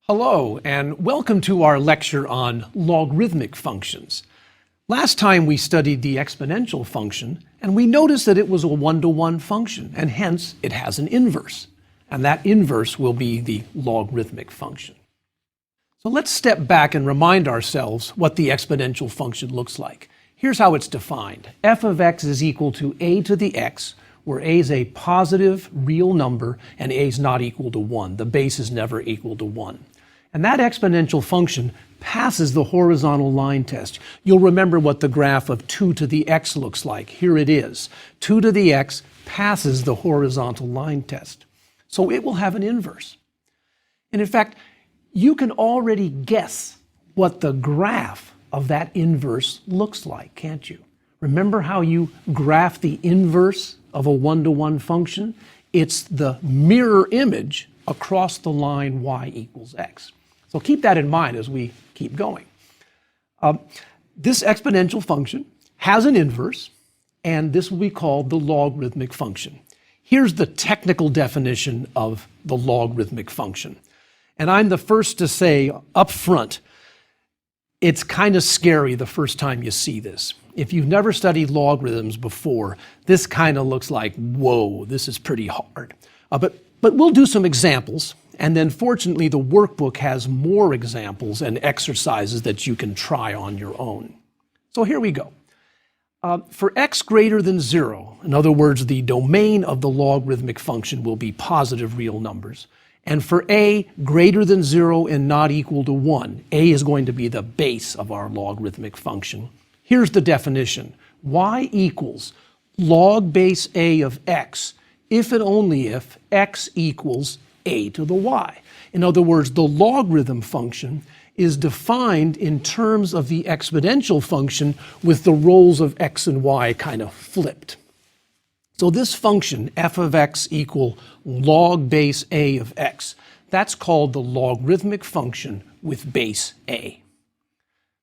Hello, and welcome to our lecture on logarithmic functions. Last time we studied the exponential function, and we noticed that it was a one-to-one function, and hence it has an inverse. And that inverse will be the logarithmic function. So let's step back and remind ourselves what the exponential function looks like. Here's how it's defined. F of x is equal to a to the x, where a is a positive real number and a is not equal to 1. The base is never equal to 1. And that exponential function passes the horizontal line test. You'll remember what the graph of 2 to the x looks like. Here it is. 2 to the x passes the horizontal line test. So it will have an inverse. And in fact, you can already guess what the graph of that inverse looks like, can't you? Remember how you graph the inverse of a one-to-one function? It's the mirror image across the line y equals x. So keep that in mind as we keep going. This exponential function has an inverse, and this will be called the logarithmic function. Here's the technical definition of the logarithmic function. And I'm the first to say up front, it's kind of scary the first time you see this. If you've never studied logarithms before, this kind of looks like, whoa, this is pretty hard. But we'll do some examples, and then fortunately the workbook has more examples and exercises that you can try on your own. So here we go. For x greater than 0, in other words, the domain of the logarithmic function will be positive real numbers. And for a greater than 0 and not equal to 1, a is going to be the base of our logarithmic function. Here's the definition. Y equals log base a of x if and only if x equals a to the y. In other words, the logarithm function is defined in terms of the exponential function with the roles of x and y kind of flipped. So this function, f of x equal log base a of x, that's called the logarithmic function with base a.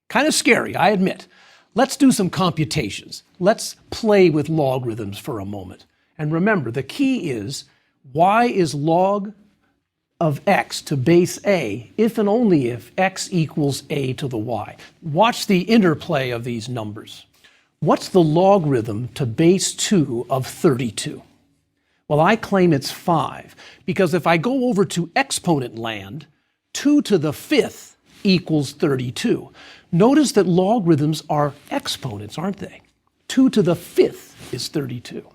Kind of scary, I admit. Let's do some computations. Let's play with logarithms for a moment. And remember, the key is y is log of x to base a if and only if x equals a to the y. Watch the interplay of these numbers. What's the logarithm to base 2 of 32? Well, I claim it's 5, because if I go over to exponent land, 2 to the 5th equals 32. Notice that logarithms are exponents, aren't they? 2 to the 5th is 32.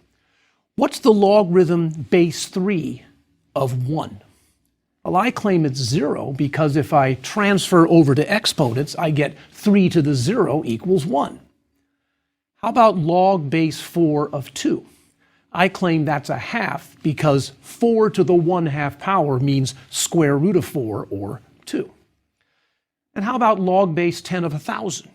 What's the logarithm base 3 of 1? Well, I claim it's 0 because if I transfer over to exponents, I get 3 to the 0 equals 1. How about log base 4 of 2? I claim that's a half because 4 to the 1/2 power means square root of 4, or 2. And how about log base 10 of 1,000?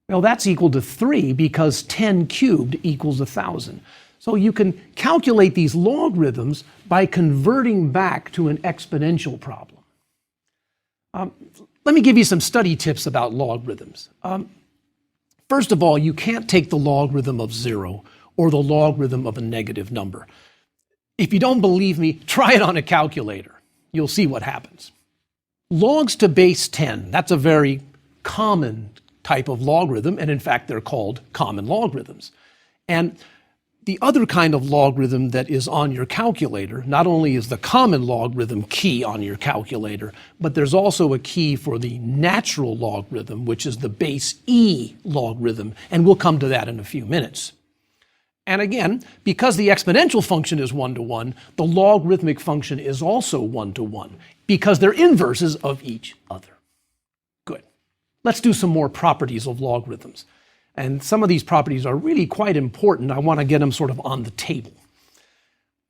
Well, that's equal to 3 because 10 cubed equals 1,000. So you can calculate these logarithms by converting back to an exponential problem. Let me give you some study tips about logarithms. First of all, you can't take the logarithm of 0 or the logarithm of a negative number. If you don't believe me, try it on a calculator. You'll see what happens. Logs to base 10, that's a very common type of logarithm, and in fact, they're called common logarithms. And the other kind of logarithm that is on your calculator, not only is the common logarithm key on your calculator, but there's also a key for the natural logarithm, which is the base e logarithm, and we'll come to that in a few minutes. And again, because the exponential function is one-to-one, the logarithmic function is also one-to-one, because they're inverses of each other. Good. Let's do some more properties of logarithms. And some of these properties are really quite important. I want to get them sort of on the table.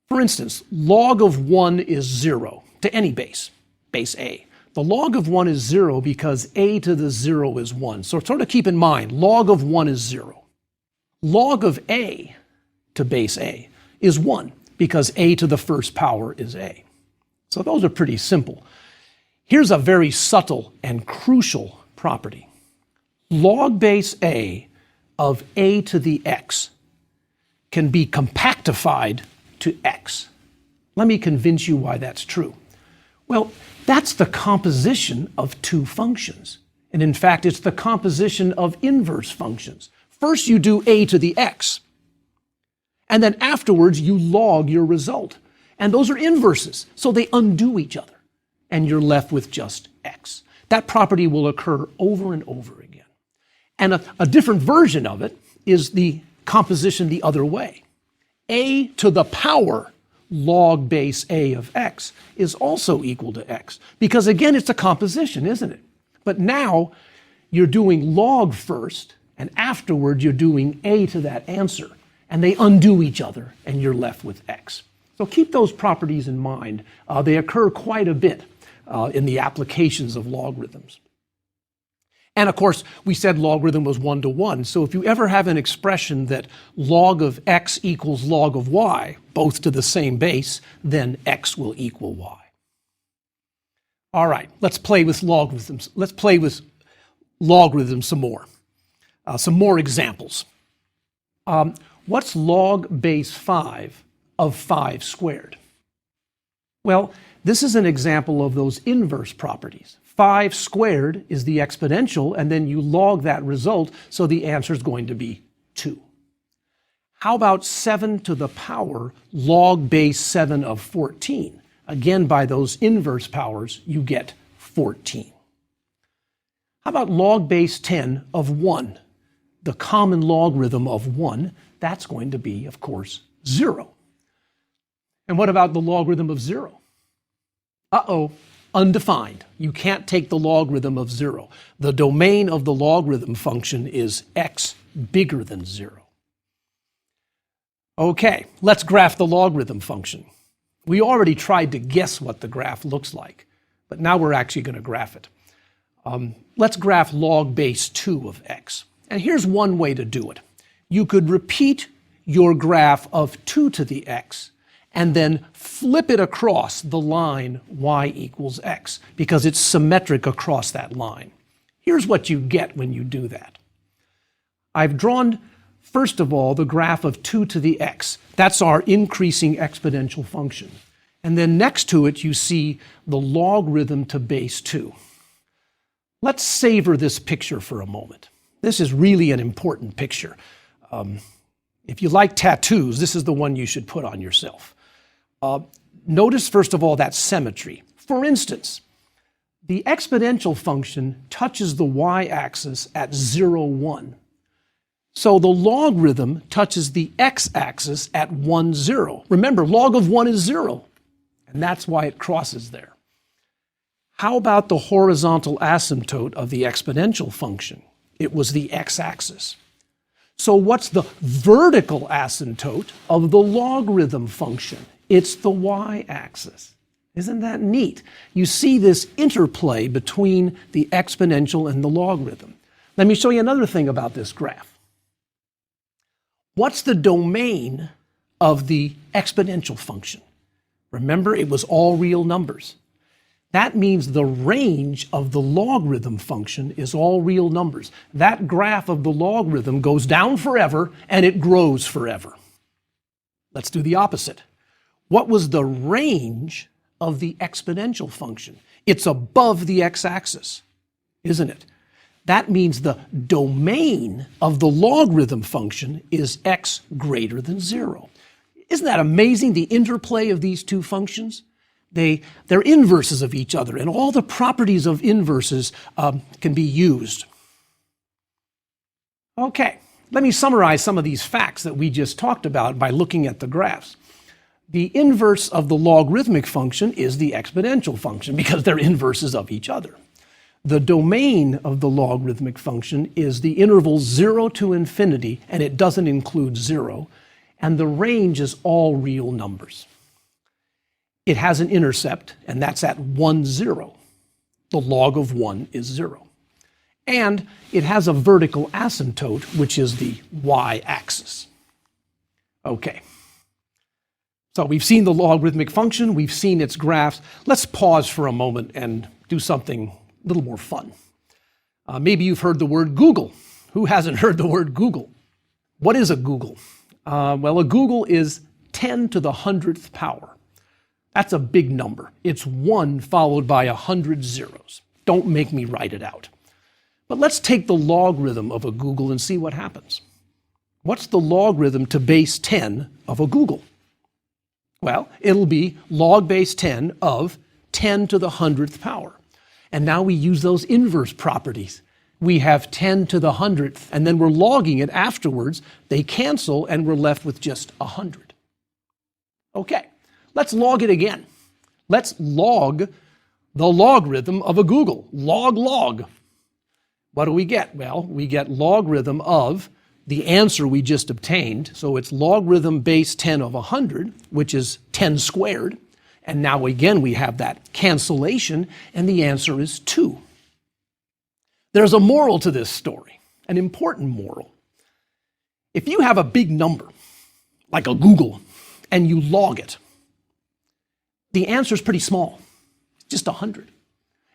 For instance, log of 1 is 0 to any base, base a. The log of 1 is 0 because a to the 0 is 1. So sort of keep in mind, log of 1 is 0. Log of a to base a is 1 because a to the first power is a. So those are pretty simple. Here's a very subtle and crucial property. Log base a of a to the x can be compactified to x. Let me convince you why that's true. Well, that's the composition of two functions. And in fact, it's the composition of inverse functions. First, you do a to the x, and then afterwards, you log your result. And those are inverses, so they undo each other, and you're left with just x. That property will occur over and over again. And a different version of it is the composition the other way. A to the power log base a of x is also equal to x, because again, it's a composition, isn't it? But now you're doing log first, and afterward you're doing a to that answer, and they undo each other, and you're left with x. So keep those properties in mind. They occur quite a bit in the applications of logarithms. And of course, we said logarithm was 1-to-1, so if you ever have an expression that log of x equals log of y, both to the same base, then x will equal y. All right, let's play with logarithms. Let's play with logarithms some more examples. What's log base 5 of 5 squared? Well, this is an example of those inverse properties. 5 squared is the exponential, and then you log that result, so the answer is going to be 2. How about 7 to the power log base 7 of 14? Again, by those inverse powers, you get 14. How about log base 10 of 1? The common logarithm of 1, that's going to be, of course, 0. And what about the logarithm of 0? Undefined. You can't take the logarithm of 0. The domain of the logarithm function is x bigger than 0. Okay, let's graph the logarithm function. We already tried to guess what the graph looks like, but now we're actually going to graph it. Let's graph log base 2 of x. And here's one way to do it. You could repeat your graph of 2 to the x and then flip it across the line y equals x, because it's symmetric across that line. Here's what you get when you do that. I've drawn, first of all, the graph of 2 to the x. That's our increasing exponential function. And then next to it, you see the logarithm to base 2. Let's savor this picture for a moment. This is really an important picture. If you like tattoos, this is the one you should put on yourself. Notice, first of all, that symmetry. For instance, the exponential function touches the y-axis at 0, 1. So the logarithm touches the x-axis at 1, 0. Remember, log of 1 is 0, and that's why it crosses there. How about the horizontal asymptote of the exponential function? It was the x-axis. So what's the vertical asymptote of the logarithm function? It's the y-axis. Isn't that neat? You see this interplay between the exponential and the logarithm. Let me show you another thing about this graph. What's the domain of the exponential function? Remember, it was all real numbers. That means the range of the logarithm function is all real numbers. That graph of the logarithm goes down forever and it grows forever. Let's do the opposite. What was the range of the exponential function? It's above the x-axis, isn't it? That means the domain of the logarithm function is x greater than 0. Isn't that amazing, the interplay of these two functions? They're inverses of each other, and all the properties of inverses can be used. Okay, let me summarize some of these facts that we just talked about by looking at the graphs. The inverse of the logarithmic function is the exponential function because they're inverses of each other. The domain of the logarithmic function is the interval 0 to infinity, and it doesn't include 0, and the range is all real numbers. It has an intercept, and that's at 1, 0. The log of 1 is 0. And it has a vertical asymptote, which is the y-axis. Okay. So we've seen the logarithmic function, we've seen its graphs. Let's pause for a moment and do something a little more fun. Maybe you've heard the word Google. Who hasn't heard the word Google? What is a Google? Well, a Google is 10 to the 100th power. That's a big number. It's 1 followed by 100 zeros. Don't make me write it out. But let's take the logarithm of a googol and see what happens. What's the logarithm to base 10 of a googol? Well, it'll be log base 10 of 10 to the 100th power. And now we use those inverse properties. We have 10 to the 100th, and then we're logging it afterwards. They cancel, and we're left with just 100. Okay, let's log it again. Let's log the logarithm of a googol. Log. What do we get? Well, we get logarithm of the answer we just obtained. So it's logarithm base 10 of 100, which is 10 squared. And now again, we have that cancellation, and the answer is 2. There's a moral to this story, an important moral. If you have a big number, like a googol, and you log it, the answer is pretty small. It's just 100.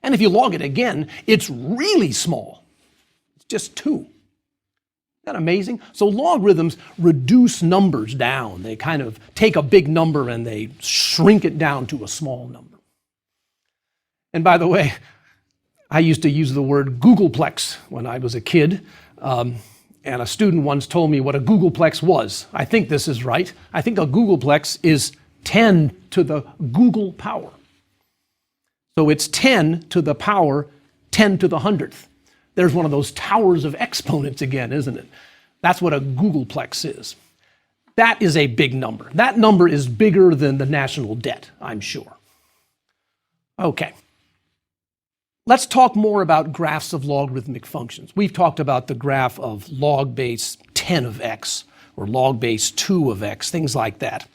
And if you log it again, it's really small. It's just 2. Isn't that amazing? So logarithms reduce numbers down. They kind of take a big number and they shrink it down to a small number. And by the way, I used to use the word googolplex when I was a kid, and a student once told me what a googolplex was. I think this is right. I think a googolplex is 10 to the googol power. So it's 10 to the power 10 to the 100th. There's one of those towers of exponents again, isn't it? That's what a googolplex is. That is a big number. That number is bigger than the national debt, I'm sure. Okay. Let's talk more about graphs of logarithmic functions. We've talked about the graph of log base 10 of x or log base 2 of x, things like that.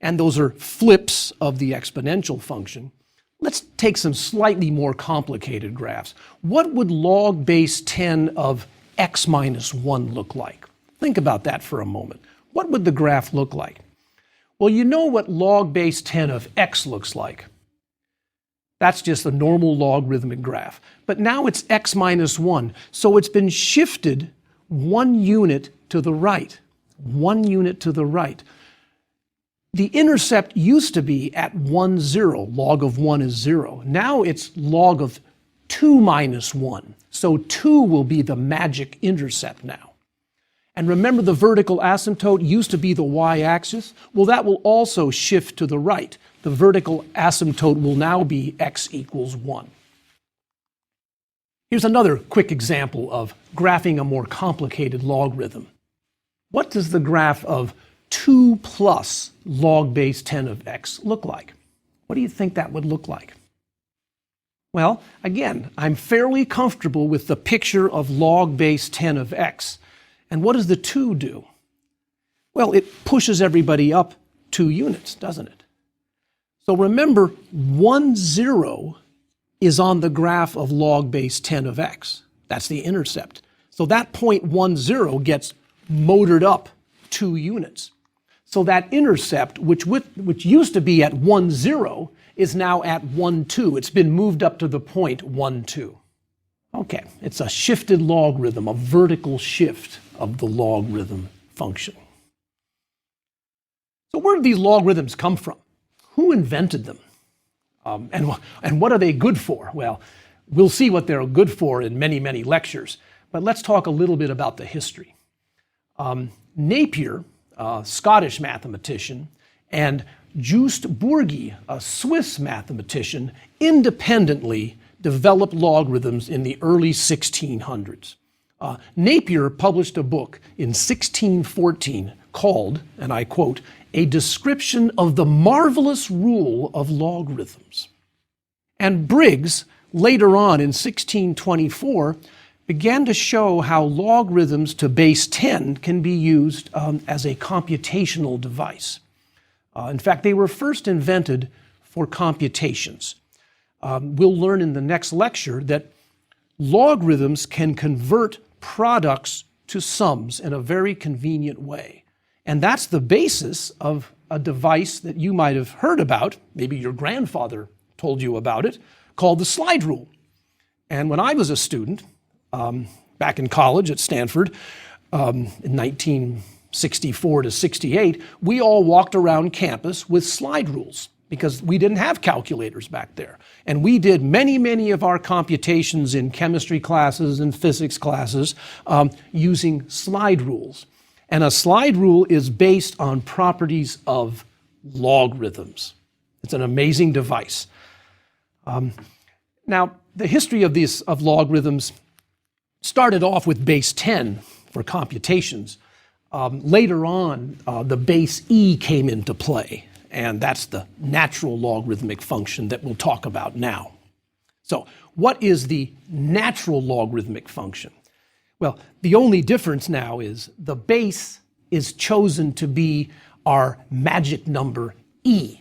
And those are flips of the exponential function. Let's take some slightly more complicated graphs. What would log base 10 of x minus 1 look like? Think about that for a moment. What would the graph look like? Well, you know what log base 10 of x looks like. That's just a normal logarithmic graph. But now it's x minus 1, so it's been shifted 1 unit to the right. 1 unit to the right. The intercept used to be at 1, 0. Log of 1 is 0. Now it's log of 2 minus 1. So 2 will be the magic intercept now. And remember, the vertical asymptote used to be the y-axis? Well, that will also shift to the right. The vertical asymptote will now be x equals 1. Here's another quick example of graphing a more complicated logarithm. What does the graph of 2 plus log base 10 of x look like? What do you think that would look like? Well, again, I'm fairly comfortable with the picture of log base 10 of x. And what does the 2 do? Well, it pushes everybody up 2 units, doesn't it? So remember, 1, 0 is on the graph of log base 10 of x. That's the intercept. So that point 1, 0 gets motored up 2 units. So that intercept, which used to be at 1, 0, is now at 1, 2. It's been moved up to the point 1, 2. Okay, it's a shifted logarithm, a vertical shift of the logarithm function. So where did these logarithms come from? Who invented them? And what are they good for? Well, we'll see what they're good for in many, many lectures. But let's talk a little bit about the history. Napier, a Scottish mathematician, and Just Bourgi, a Swiss mathematician, independently developed logarithms in the early 1600s. Napier published a book in 1614 called, and I quote, "A Description of the Marvelous Rule of Logarithms." And Briggs, later on in 1624, began to show how logarithms to base 10 can be used as a computational device. In fact, they were first invented for computations. We'll learn in the next lecture that logarithms can convert products to sums in a very convenient way. And that's the basis of a device that you might have heard about, maybe your grandfather told you about it, called the slide rule. And when I was a student, back in college at Stanford, in 1964 to 68, we all walked around campus with slide rules. because we didn't have calculators back there. And we did many of our computations in chemistry classes and physics classes using slide rules. And a slide rule is based on properties of logarithms. It's an amazing device. Now, the history of logarithms started off with base 10 for computations. Later on, the base e came into play, and that's the natural logarithmic function that we'll talk about now. So, what is the natural logarithmic function? Well, the only difference now is the base is chosen to be our magic number e.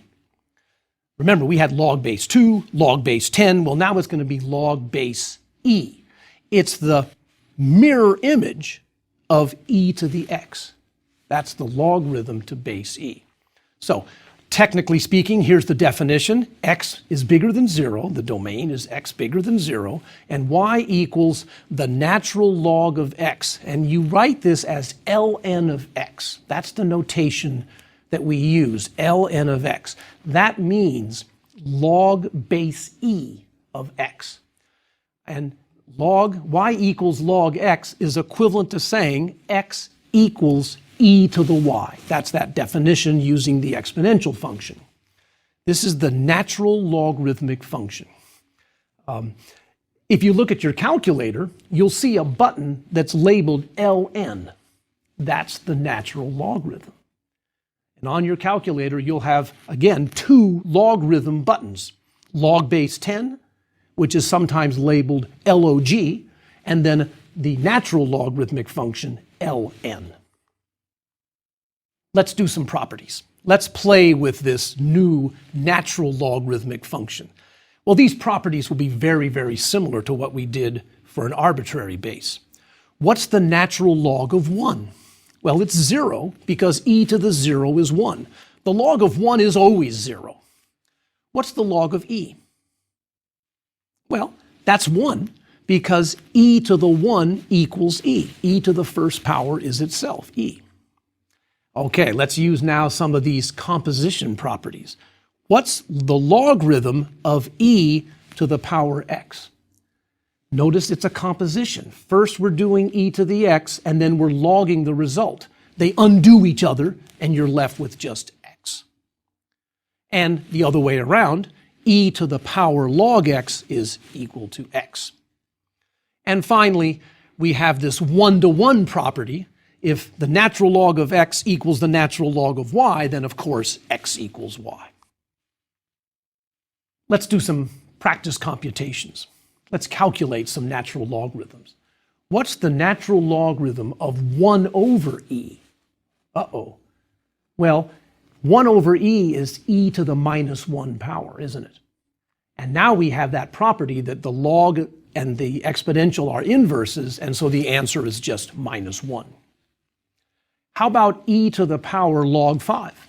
Remember, we had log base 2, log base 10. Well, now it's going to be log base e. It's the mirror image of e to the x. That's the logarithm to base e. So, technically speaking, here's the definition. X is bigger than 0. The domain is x bigger than 0. And y equals the natural log of x. And you write this as ln of x. That's the notation that we use, ln of x. That means log base e of x. And y equals log x is equivalent to saying x equals e to the y. That's that definition using the exponential function. This is the natural logarithmic function. If you look at your calculator, you'll see a button that's labeled ln. That's the natural logarithm. And on your calculator, you'll have, again, 2 logarithm buttons. Log base 10, which is sometimes labeled log, and then the natural logarithmic function, ln. Let's do some properties. Let's play with this new natural logarithmic function. Well, these properties will be very similar to what we did for an arbitrary base. What's the natural log of 1? Well, it's 0 because e to the 0 is 1. The log of 1 is always 0. What's the log of e? Well, that's 1 because e to the 1 equals e. E to the first power is itself, e. Okay, let's use now some of these composition properties. What's the logarithm of e to the power x? Notice it's a composition. First we're doing e to the x, and then we're logging the result. They undo each other, and you're left with just x. And the other way around, e to the power log x is equal to x. And finally, we have this one-to-one property. If the natural log of x equals the natural log of y, then of course x equals y. Let's do some practice computations. Let's calculate some natural logarithms. What's the natural logarithm of 1 over e? Uh-oh. Well, 1 over e is e to the minus 1 power, isn't it? And now we have that property that the log and the exponential are inverses, and so the answer is just minus 1. How about e to the power log 5?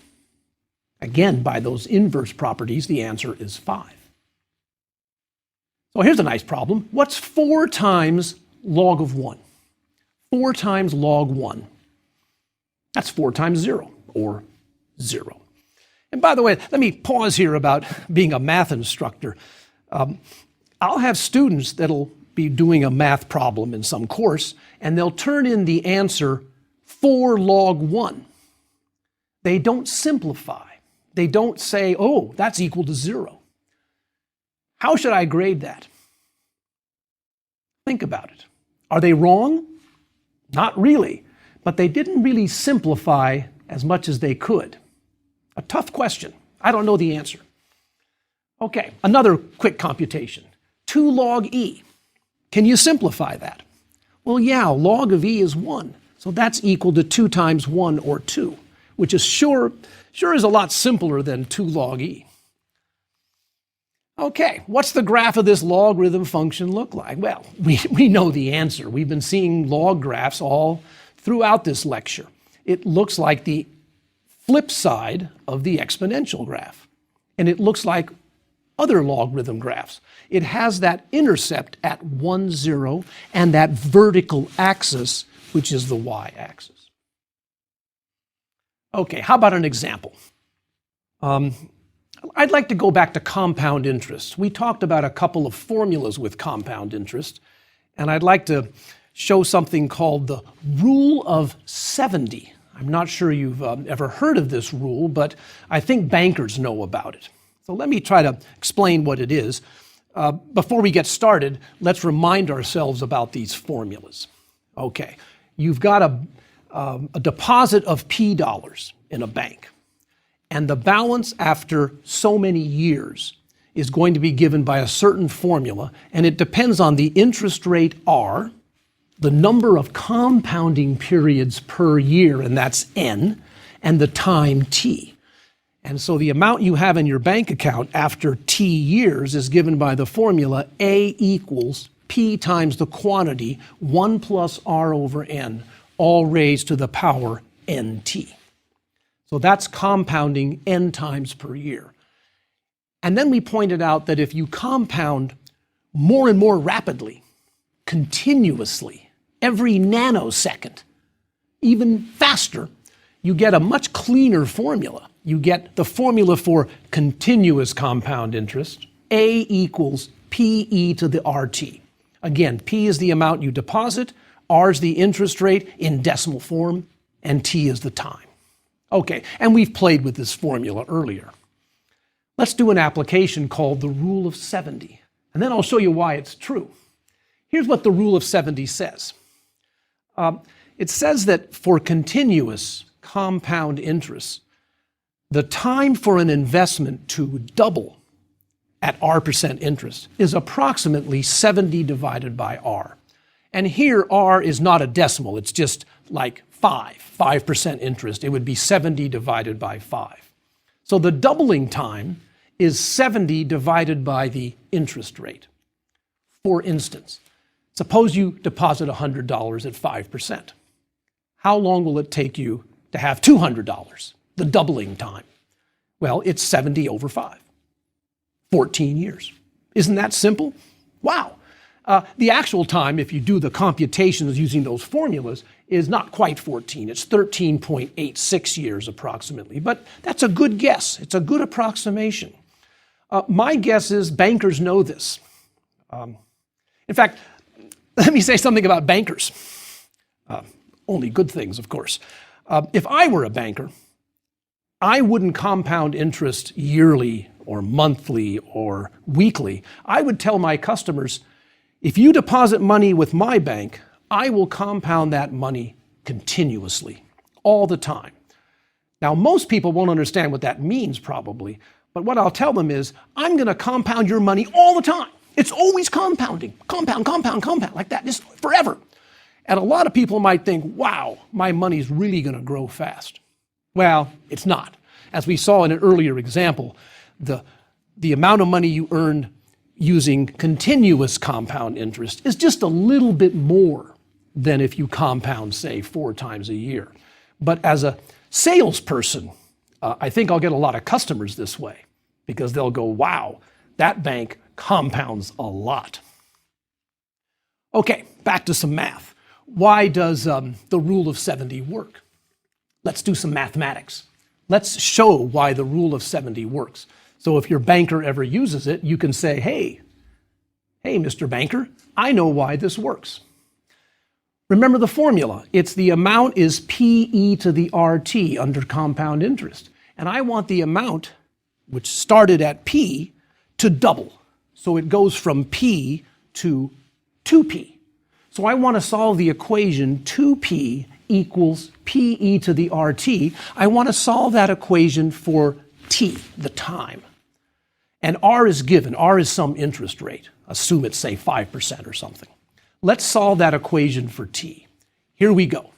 Again, by those inverse properties, the answer is 5. So here's a nice problem. What's 4 times log of 1? 4 times log 1. That's 4 times 0, or 0. And by the way, let me pause here about being a math instructor. I'll have students that'll be doing a math problem in some course, and they'll turn in the answer 4 log 1. They don't simplify. They don't say, oh, that's equal to 0. How should I grade that? Think about it. Are they wrong? Not really, but they didn't really simplify as much as they could. A tough question. I don't know the answer. Okay, another quick computation. 2 log e. Can you simplify that? Well, yeah, log of e is 1, so that's equal to 2 times 1, or 2, which is sure is a lot simpler than 2 log e. Okay, what's the graph of this logarithm function look like? Well, we know the answer. We've been seeing log graphs all throughout this lecture. It looks like the flip side of the exponential graph. And it looks like other logarithm graphs. It has that intercept at 1, 0, and that vertical axis, which is the y-axis. Okay, how about an example? I'd like to go back to compound interest. We talked about a couple of formulas with compound interest, and I'd like to show something called the rule of 70. I'm not sure you've ever heard of this rule, but I think bankers know about it. So let me try to explain what it is. Before we get started, let's remind ourselves about these formulas. Okay, you've got a deposit of P dollars in a bank, and the balance after so many years is going to be given by a certain formula, and it depends on the interest rate R, the number of compounding periods per year, and that's N, and the time T. And so the amount you have in your bank account after T years is given by the formula A equals P times the quantity 1 plus R over N, all raised to the power NT. So that's compounding N times per year. And then we pointed out that if you compound more and more rapidly, continuously, every nanosecond, even faster, you get a much cleaner formula. You get the formula for continuous compound interest, A equals PE to the RT. Again, P is the amount you deposit, R is the interest rate in decimal form, and T is the time. Okay, and we've played with this formula earlier. Let's do an application called the rule of 70, and then I'll show you why it's true. Here's what the rule of 70 says. It says that for continuous compound interest, the time for an investment to double at R% interest is approximately 70 divided by R. And here R is not a decimal, it's just like 5% interest. It would be 70 divided by 5. So the doubling time is 70 divided by the interest rate. For instance, suppose you deposit $100 at 5%. How long will it take you to have $200, the doubling time? Well, it's 70 over 5, 14 years. Isn't that simple? Wow. The actual time, if you do the computations using those formulas, is not quite 14. It's 13.86 years approximately, but that's a good guess. It's a good approximation. My guess is bankers know this. In fact, let me say something about bankers. Only good things, of course. If I were a banker, I wouldn't compound interest yearly or monthly or weekly. I would tell my customers, if you deposit money with my bank, I will compound that money continuously, all the time. Now, most people won't understand what that means probably, but what I'll tell them is, I'm going to compound your money all the time. It's always compounding, compound, like that, just forever. And a lot of people might think, wow, my money's really going to grow fast. Well, it's not. As we saw in an earlier example, the amount of money you earn using continuous compound interest is just a little bit more than if you compound, say, 4 times a year. But as a salesperson, I think I'll get a lot of customers this way because they'll go, wow, that bank compounds a lot. Okay, back to some math. Why does the rule of 70 work? Let's do some mathematics. Let's show why the rule of 70 works. So if your banker ever uses it, you can say, hey, Mr. Banker, I know why this works. Remember the formula. It's the amount is PE to the RT under compound interest. And I want the amount, which started at P, to double. So it goes from P to 2P. So I want to solve the equation 2P equals PE to the RT. I want to solve that equation for T, the time. And R is given. R is some interest rate. Assume it's, say, 5% or something. Let's solve that equation for T. Here we go.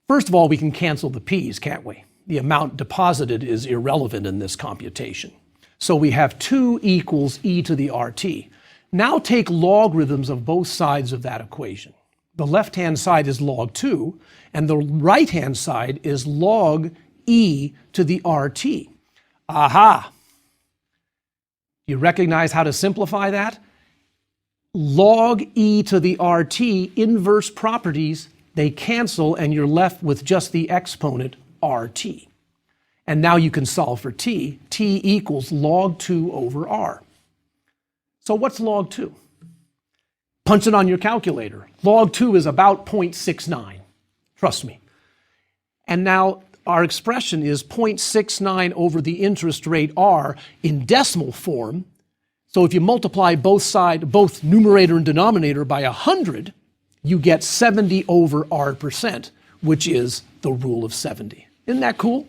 First of all, we can cancel the P's, can't we? The amount deposited is irrelevant in this computation. So we have 2 equals e to the RT. Now take logarithms of both sides of that equation. The left-hand side is log 2, and the right-hand side is log e to the RT. Aha! You recognize how to simplify that? Log e to the RT, inverse properties, they cancel, and you're left with just the exponent RT. And now you can solve for t. T equals log 2 over r. So what's log 2? Punch it on your calculator. Log 2 is about 0.69. Trust me. And now our expression is 0.69 over the interest rate r in decimal form. So if you multiply both numerator and denominator by 100, you get 70 over r%, which is the rule of 70. Isn't that cool?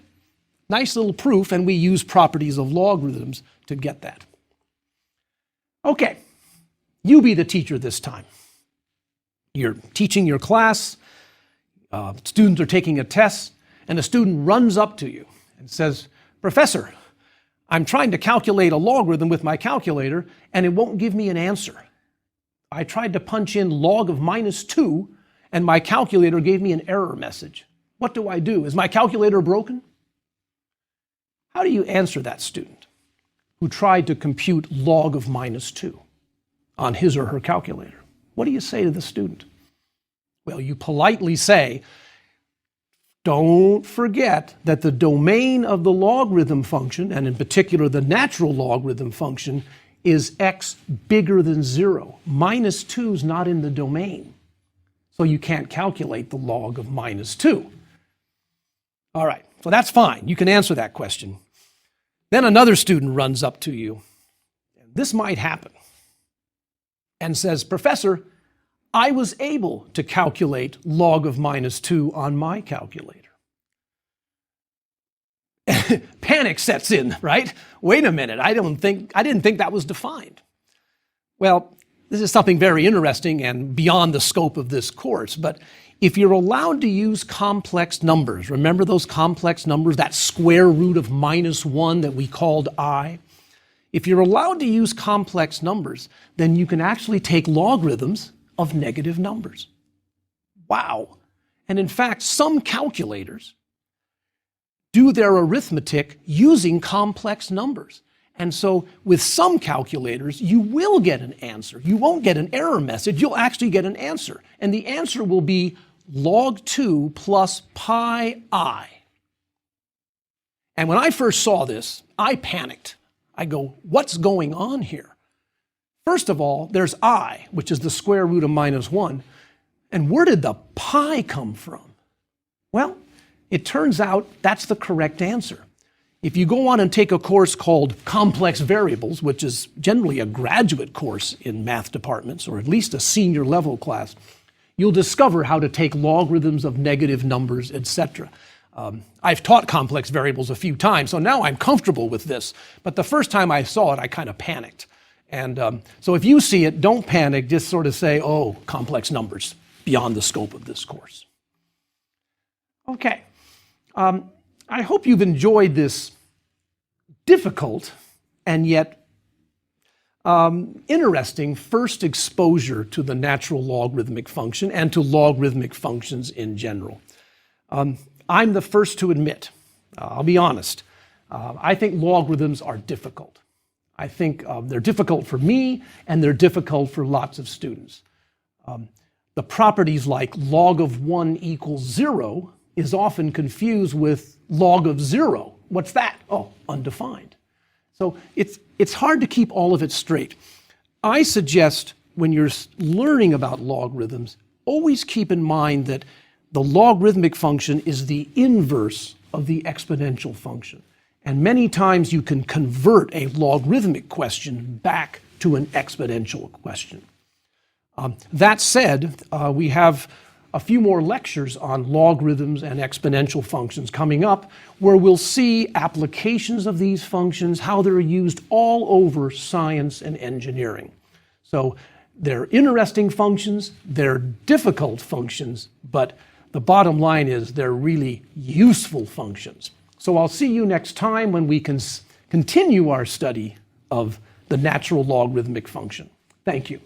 Nice little proof, and we use properties of logarithms to get that. Okay, you be the teacher this time. You're teaching your class, students are taking a test, and a student runs up to you and says, "Professor, I'm trying to calculate a logarithm with my calculator, and it won't give me an answer. I tried to punch in log of -2, and my calculator gave me an error message. What do I do? Is my calculator broken?" How do you answer that student who tried to compute log of -2 on his or her calculator? What do you say to the student? Well, you politely say, "Don't forget that the domain of the logarithm function, and in particular the natural logarithm function, is x bigger than 0. -2 is not in the domain, so you can't calculate the log of -2. All right, so that's fine. You can answer that question. Then another student runs up to you, and this might happen, and says, "Professor, I was able to calculate log of -2 on my calculator." Panic sets in, right? Wait a minute, I didn't think that was defined. Well, this is something very interesting and beyond the scope of this course, but if you're allowed to use complex numbers, remember those complex numbers, that square root of -1 that we called I? If you're allowed to use complex numbers, then you can actually take logarithms of negative numbers. Wow. And in fact, some calculators do their arithmetic using complex numbers. And so with some calculators, you will get an answer. You won't get an error message, you'll actually get an answer. And the answer will be log 2 plus pi I. And when I first saw this, I panicked. I go, what's going on here? First of all, there's I, which is the square root of -1. And where did the pi come from? Well, it turns out that's the correct answer. If you go on and take a course called Complex Variables, which is generally a graduate course in math departments, or at least a senior level class, you'll discover how to take logarithms of negative numbers, etc. I've taught complex variables a few times, so now I'm comfortable with this. But the first time I saw it, I kind of panicked. And so if you see it, don't panic, just sort of say, oh, complex numbers, beyond the scope of this course. Okay. I hope you've enjoyed this difficult and yet interesting first exposure to the natural logarithmic function and to logarithmic functions in general. I'm the first to admit, I'll be honest, I think logarithms are difficult. I think they're difficult for me and they're difficult for lots of students. The properties like log of 1 equals 0 is often confused with log of 0. What's that? Oh, undefined. So it's hard to keep all of it straight. I suggest when you're learning about logarithms, always keep in mind that the logarithmic function is the inverse of the exponential function. And many times you can convert a logarithmic question back to an exponential question. That said, we have a few more lectures on logarithms and exponential functions coming up, where we'll see applications of these functions, how they're used all over science and engineering. So they're interesting functions, they're difficult functions, but the bottom line is they're really useful functions. So I'll see you next time when we can continue our study of the natural logarithmic function. Thank you.